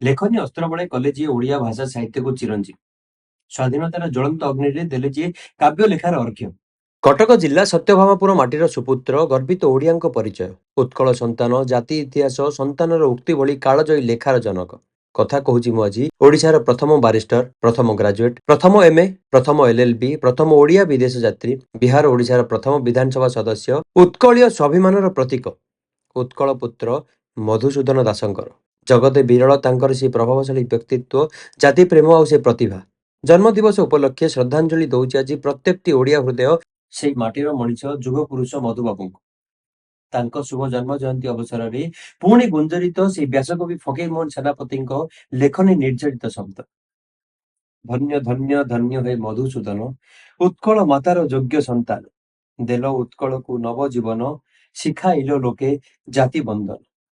ଲେଖନୀ ଅସ୍ତ୍ର ବଳେ କଲେ ଯିଏ ଓଡ଼ିଆ ଭାଷା ସାହିତ୍ୟକୁ ଚିରଞ୍ଜୀବ। ସ୍ୱାଧୀନତାର ଜ୍ୱଳନ୍ତ ଅଗ୍ନିରେ ଦେଲେ ଯିଏ କାବ୍ୟ ଲେଖାର ଅର୍ଘ୍ୟ। କଟକ ଜିଲ୍ଲା ସତ୍ୟଭାମାପୁର ମାଟିର ସୁପୁତ୍ର, ଗର୍ବିତ ଓଡ଼ିଆଙ୍କ ପରିଚୟ। ଉତ୍କଳ ସନ୍ତାନ, ଜାତି ଇତିହାସ ସନ୍ତାନର ଉକ୍ତି ଭଳି କାଳଜୟୀ ଲେଖାର ଜନକ। କଥା କହୁଛି ମୁଁ ଆଜି ଓଡ଼ିଶାର ପ୍ରଥମ ବାରିଷ୍ଟର, ପ୍ରଥମ ଗ୍ରାଜୁଏଟ୍, ପ୍ରଥମ MA, ପ୍ରଥମ LLB, ପ୍ରଥମ ଓଡ଼ିଆ ବିଦେଶ ଯାତ୍ରୀ, ବିହାର ଓଡ଼ିଶାର ପ୍ରଥମ ବିଧାନସଭା ସଦସ୍ୟ, ଉତ୍କଳୀୟ ସ୍ୱାଭିମାନର ପ୍ରତୀକ, ଉତ୍କଳ ପୁତ୍ର ମଧୁସୂଦନ ଦାସଙ୍କର। ଜଗତେ ବିରଳ ତାଙ୍କର ସେ ପ୍ରଭାବଶାଳୀ ବ୍ୟକ୍ତିତ୍ୱ, ଜାତି ପ୍ରେମ ଆଉ ସେ ପ୍ରତିଭା। ଜନ୍ମଦିବସ ଉପଲକ୍ଷେ ଶ୍ରଦ୍ଧାଞ୍ଜଳି ଦଉଛି ଆଜି ପ୍ରତ୍ୟେକଟି ଓଡ଼ିଆ ହୃଦୟ ସେଇ ମାଟିର ମଣିଷ ଯୁଗ ପୁରୁଷ ମଧୁବାବୁଙ୍କୁ। ତାଙ୍କ ଶୁଭ ଜନ୍ମ ଜୟନ୍ତୀ ଅବସରରେ ପୁଣି ଗୁଞ୍ଜରିତ ସେଇ ବ୍ୟାସକବି ଫକୀରମୋହନ ସେନାପତିଙ୍କ ଲେଖନୀ ନିର୍ଜରିତ ଶବ୍ଦ। ଧନ୍ୟ ଧନ୍ୟ ଧନ୍ୟ ହେ ମଧୁସୂଦନ, ଉତ୍କଳ ମାତାର ଯୋଗ୍ୟ ସନ୍ତାନ। ଦେଲ ଉତ୍କଳକୁ ନବ ଜୀବନ, ଶିଖାଇଲ ଲୋକେ ଜାତି ବନ୍ଦନ।